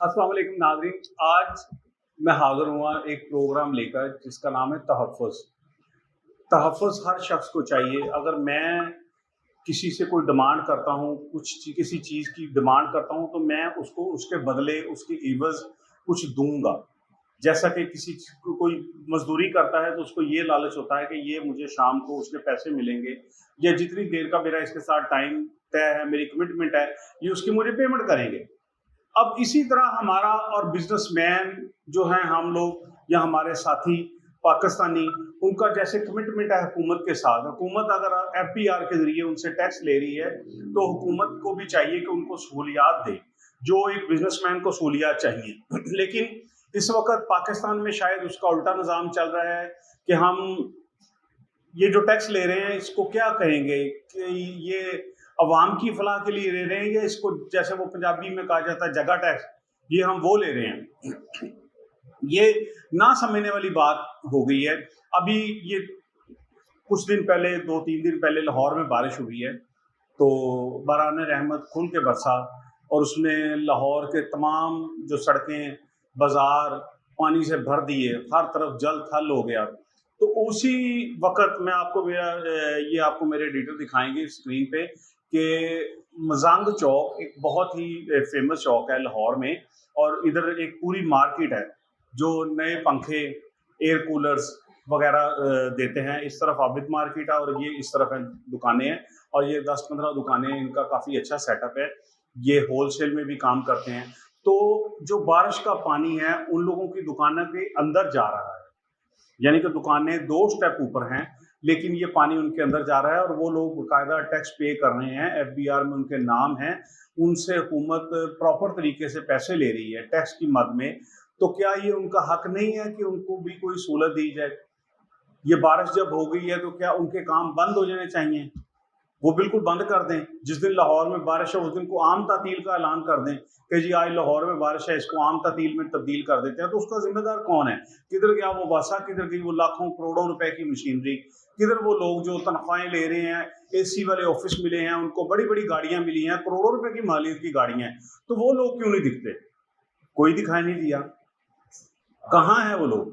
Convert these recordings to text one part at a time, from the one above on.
अस्सलाम वालेकुम नाज़रीन। आज मैं हाज़िर हुआ एक प्रोग्राम लेकर जिसका नाम है तहफ़्फ़ुज़। तहफ़्फ़ुज़ हर शख्स को चाहिए। अगर मैं किसी से कोई डिमांड करता हूँ, किसी चीज़ की डिमांड करता हूँ, तो मैं उसको उसके बदले, उसकी इवज़ कुछ दूँगा। जैसा कि कोई मज़दूरी करता है तो उसको ये लालच होता है कि ये मुझे शाम को उसके पैसे मिलेंगे, या जितनी देर का मेरा इसके साथ टाइम तय है, मेरी कमिटमेंट है, ये उसकी मुझे पेमेंट करेंगे। अब इसी तरह हमारा और बिजनेसमैन जो हैं हम लोग या हमारे साथी पाकिस्तानी, उनका जैसे कमिटमेंट है हुकूमत के साथ। हुकूमत अगर एफबीआर के जरिए उनसे टैक्स ले रही है तो हुकूमत को भी चाहिए कि उनको सहूलियात दे, जो एक बिजनेसमैन को सहूलियात चाहिए। लेकिन इस वक्त पाकिस्तान में शायद उसका उल्टा निज़ाम चल रहा है कि हम ये जो टैक्स ले रहे हैं इसको क्या कहेंगे कि ये अवाम की फलाह के लिए ले रहे हैं, या इसको जैसे वो पंजाबी में कहा जाता है जगह टैक्स, ये हम वो ले रहे हैं। ये ना समझने वाली बात हो गई है। अभी ये कुछ दिन पहले, 2-3 दिन पहले लाहौर में बारिश हुई है, तो बारान रहमत खुल के बरसा और उसने लाहौर के तमाम जो सड़कें, बाज़ार पानी से भर दिए, हर तरफ जल थल हो गया। तो उसी वक़्त मैं आपको ये आपको मेरे एडिटर दिखाएँगे स्क्रीन पे कि मज़ंग चौक एक बहुत ही फ़ेमस चौक है लाहौर में, और इधर एक पूरी मार्केट है जो नए पंखे, एयर कूलर्स वगैरह देते हैं। इस तरफ आबिद मार्केट है और ये इस तरफ है दुकानें हैं, और ये 10-15 दुकानें, इनका काफ़ी अच्छा सेटअप है। ये होलसेल में भी काम करते हैं। तो जो बारिश का पानी है उन लोगों की दुकानों के अंदर जा रहा है, यानी कि दुकानें 2 स्टेप ऊपर हैं, लेकिन ये पानी उनके अंदर जा रहा है और वो लोग बाकायदा टैक्स पे कर रहे हैं। एफबीआर में उनके नाम हैं, उनसे हुकूमत प्रॉपर तरीके से पैसे ले रही है टैक्स की मद में। तो क्या ये उनका हक नहीं है कि उनको भी कोई सहूलत दी जाए? ये बारिश जब हो गई है तो क्या उनके काम बंद हो जाने चाहिए? वो बिल्कुल बंद कर दें। जिस दिन लाहौर में बारिश है उस दिन को आम तातील का ऐलान कर दें कि जी आज लाहौर में बारिश है, इसको आम तातील में तब्दील कर देते हैं। तो उसका जिम्मेदार कौन है? किधर गया वो वासा, किधर गई वो लाखों करोड़ों रुपए की मशीनरी, किधर वो लोग जो तनख्वाहें ले रहे हैं, एसी वाले ऑफिस मिले हैं, उनको बड़ी बड़ी गाड़ियां मिली हैं, करोड़ों रुपए की मालियत की गाड़ियां हैं, तो वो लोग क्यों नहीं दिखते? कोई दिखाई नहीं दिया। कहाँ है वो लोग?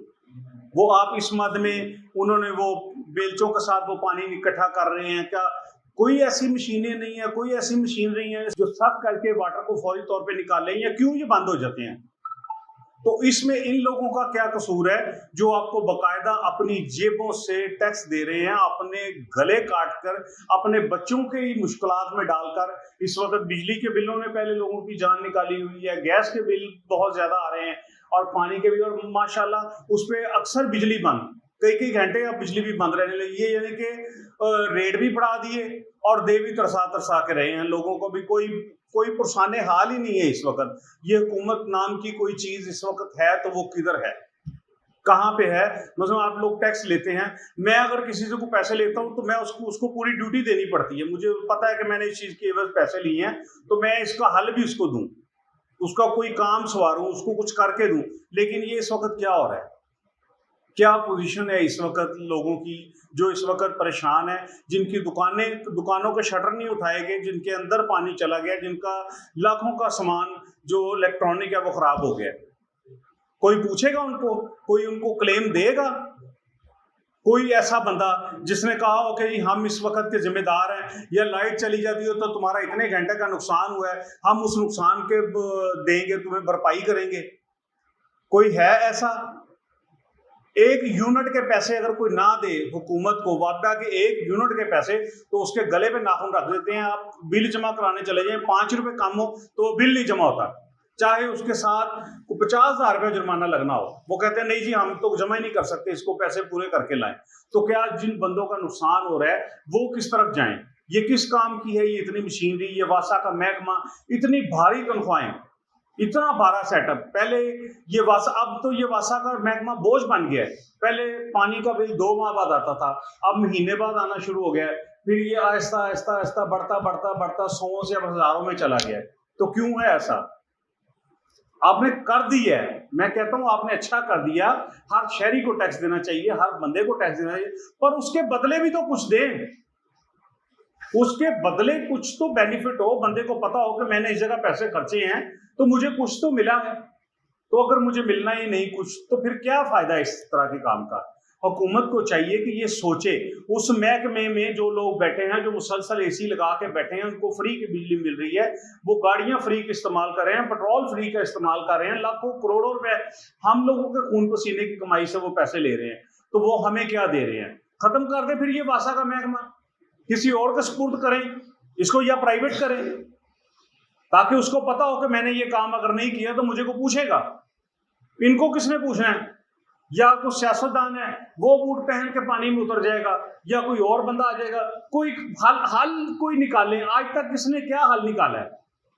वो आप इस मद में उन्होंने वो बेलचों के साथ वो पानी इकट्ठा कर रहे हैं। क्या कोई ऐसी मशीनें नहीं है, कोई ऐसी मशीनरी है जो सख्त करके वाटर को फौरी तौर पे निकालें, या क्यों ये बंद हो जाते हैं? तो इसमें इन लोगों का क्या कसूर है जो आपको बकायदा अपनी जेबों से टैक्स दे रहे हैं, अपने गले काट कर, अपने बच्चों के मुश्किलात में डालकर। इस वक्त बिजली के बिलों ने पहले लोगों की जान निकाली हुई है, गैस के बिल बहुत ज्यादा आ रहे हैं, और पानी के भी, और माशाल्लाह उस पर अक्सर बिजली बंद, कई कई घंटे अब बिजली भी बंद रहने लगी है। यानी कि रेट भी बढ़ा दिए और दे भी तरसा तरसा के रहे हैं लोगों को भी। कोई पुरसाने हाल ही नहीं है इस वक्त। ये हुकूमत नाम की कोई चीज इस वक्त है तो वो किधर है, कहाँ पे है? मतलब आप लोग टैक्स लेते हैं, मैं अगर किसी से को पैसे लेता हूँ तो मैं उसको पूरी ड्यूटी देनी पड़ती है। मुझे पता है कि मैंने इस चीज के एवज पैसे लिए हैं, तो मैं इसका हल भी उसको दूं, उसका कोई काम सवारूं, उसको कुछ करके दूं। लेकिन ये इस वक्त क्या हो रहा है? क्या पोजीशन है इस वक्त लोगों की जो इस वक्त परेशान है, जिनकी दुकानों के शटर नहीं उठाए गए, जिनके अंदर पानी चला गया, जिनका लाखों का सामान जो इलेक्ट्रॉनिक है वो खराब हो गया? कोई पूछेगा उनको? कोई उनको क्लेम देगा? कोई ऐसा बंदा जिसने कहा हो कि हम इस वक्त के जिम्मेदार हैं, या लाइट चली जाती हो तो तुम्हारा इतने घंटे का नुकसान हुआ है, हम उस नुकसान के देंगे, तुम्हें भरपाई करेंगे? कोई है ऐसा? एक यूनिट के पैसे अगर कोई ना दे हुकूमत को, वादा के एक यूनिट के पैसे, तो उसके गले पे नाखून रख देते हैं। आप बिल जमा कराने चले जाएं, 5 रुपए कम हो तो वो बिल नहीं जमा होता, चाहे उसके साथ 50,000 रुपये जुर्माना लगना हो। वो कहते हैं नहीं जी हम तो जमा ही नहीं कर सकते, इसको पैसे पूरे करके लाएं। तो क्या जिन बंदों का नुकसान हो रहा है वो किस तरफ जाएं? ये किस काम की है? ये इतनी मशीनरी, ये वासा का महकमा, इतनी भारी तनख्वाहें, इतना बड़ा सेटअप। पहले ये वासा, अब तो ये वासा का महकमा बोझ बन गया है। पहले पानी का बिल 2 माह बाद आता था, अब महीने बाद आना शुरू हो गया है। फिर ये आहिस्ता आहिस्ता आहिस्ता बढ़ता बढ़ता बढ़ता 100 से हजारों में चला गया है। तो क्यों है ऐसा? आपने कर दिया है, मैं कहता हूं आपने अच्छा कर दिया। हर शहरी को टैक्स देना चाहिए, हर बंदे को टैक्स देना चाहिए, पर उसके बदले भी तो कुछ दें। उसके बदले कुछ तो बेनिफिट हो, बंदे को पता हो कि मैंने इस जगह पैसे खर्चे हैं تو مجھے کچھ تو ملا ہے. تو اگر مجھے ملنا ہی نہیں کچھ تو پھر کیا فائدہ اس طرح کے کام کا. حکومت کو چاہیے کہ یہ سوچے اس محکمے میں جو لوگ بیٹھے ہیں جو مسلسل اے سی لگا کے بیٹھے ہیں ان کو فری کی بجلی مل رہی ہے, وہ گاڑیاں فری کے استعمال کر رہے ہیں, پیٹرول فری کا استعمال کر رہے ہیں, لاکھوں کروڑوں روپے ہم لوگوں کے خون پسینے کی کمائی سے وہ پیسے لے رہے ہیں, تو وہ ہمیں کیا دے رہے ہیں. ختم کر دیں پھر یہ واسا کا محکمہ, کسی اور کا سپرد کریں اس کو, یا پرائیویٹ کریں, تاکہ اس کو پتا ہو کہ میں نے یہ کام اگر نہیں کیا تو مجھے کو پوچھے گا. ان کو کس نے پوچھنا ہے؟ یا کوئی سیاستدان ہے وہ بوٹ پہن کے پانی میں اتر جائے گا, یا کوئی اور بندہ آ جائے گا. کوئی حل کوئی نکالیں. آج تک کس نے کیا حل نکالا ہے؟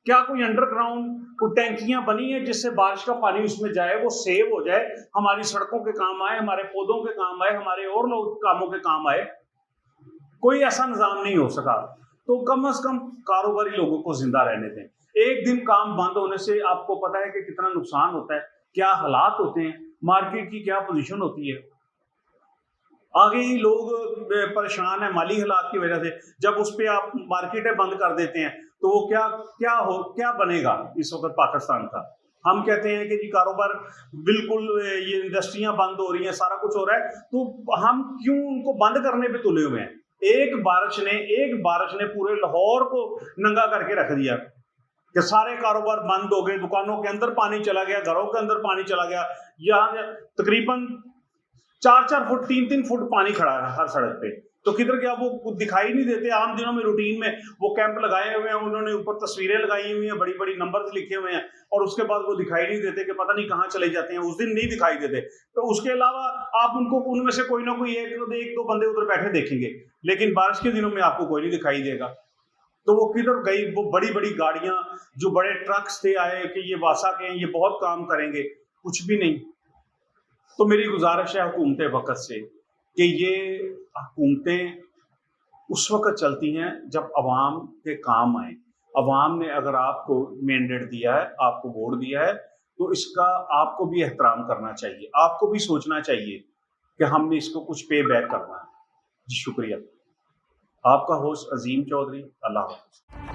کیا کوئی انڈر گراؤنڈ کوئی ٹینکیاں بنی ہیں جس سے بارش کا پانی اس میں جائے, وہ سیو ہو جائے, ہماری سڑکوں کے کام آئے, ہمارے پودوں کے کام آئے, ہمارے اور لوگ کاموں کے کام آئے؟ کوئی ایسا نظام نہیں ہو سکا. تو کم از کم کاروباری لوگوں کو زندہ رہنے دیں. ایک دن کام بند ہونے سے آپ کو پتا ہے کہ کتنا نقصان ہوتا ہے, کیا حالات ہوتے ہیں, مارکیٹ کی کیا پوزیشن ہوتی ہے. آگے ہی لوگ پریشان ہیں مالی حالات کی وجہ سے. جب اس پہ آپ مارکیٹیں بند کر دیتے ہیں تو وہ کیا بنے گا اس وقت پاکستان کا. ہم کہتے ہیں کہ جی کاروبار بالکل, یہ انڈسٹریاں بند ہو رہی ہیں, سارا کچھ ہو رہا ہے, تو ہم کیوں ان کو بند کرنے پہ تلے ہوئے ہیں؟ ایک بارش نے پورے لاہور کو ننگا کر کے رکھ دیا کہ سارے کاروبار بند ہو گئے, دکانوں کے اندر پانی چلا گیا, گھروں کے اندر پانی چلا گیا. یہاں تقریباً 4 فٹ 3 فٹ پانی کھڑا ہے ہر سڑک پہ. تو کدھر کیا وہ دکھائی نہیں دیتے؟ عام دنوں میں روٹین میں وہ کیمپ لگائے ہوئے ہیں, انہوں نے اوپر تصویریں لگائی ہوئی ہیں, بڑی بڑی نمبرز لکھے ہوئے ہیں, اور اس کے بعد وہ دکھائی نہیں دیتے کہ پتہ نہیں کہاں چلے جاتے ہیں. اس دن نہیں دکھائی دیتے. تو اس کے علاوہ آپ ان میں سے کوئی نہ کوئی ایک دو بندے ادھر بیٹھے دیکھیں گے, لیکن بارش کے دنوں میں آپ کو کوئی نہیں دکھائی دے گا. تو وہ کدھر گئی؟ وہ بڑی بڑی گاڑیاں جو بڑے ٹرکس تھے آئے کہ یہ واسا کے ہیں, یہ بہت کام کریں گے, کچھ بھی نہیں. تو میری گزارش ہے حکومت وقت سے کہ یہ حکومتیں اس وقت چلتی ہیں جب عوام کے کام آئیں. عوام نے اگر آپ کو مینڈیٹ دیا ہے, آپ کو ووٹ دیا ہے, تو اس کا آپ کو بھی احترام کرنا چاہیے, آپ کو بھی سوچنا چاہیے کہ ہم نے اس کو کچھ پے بیک کرنا ہے. جی شکریہ. آپ کا ہوسٹ عظیم چودھری. اللہ حافظ.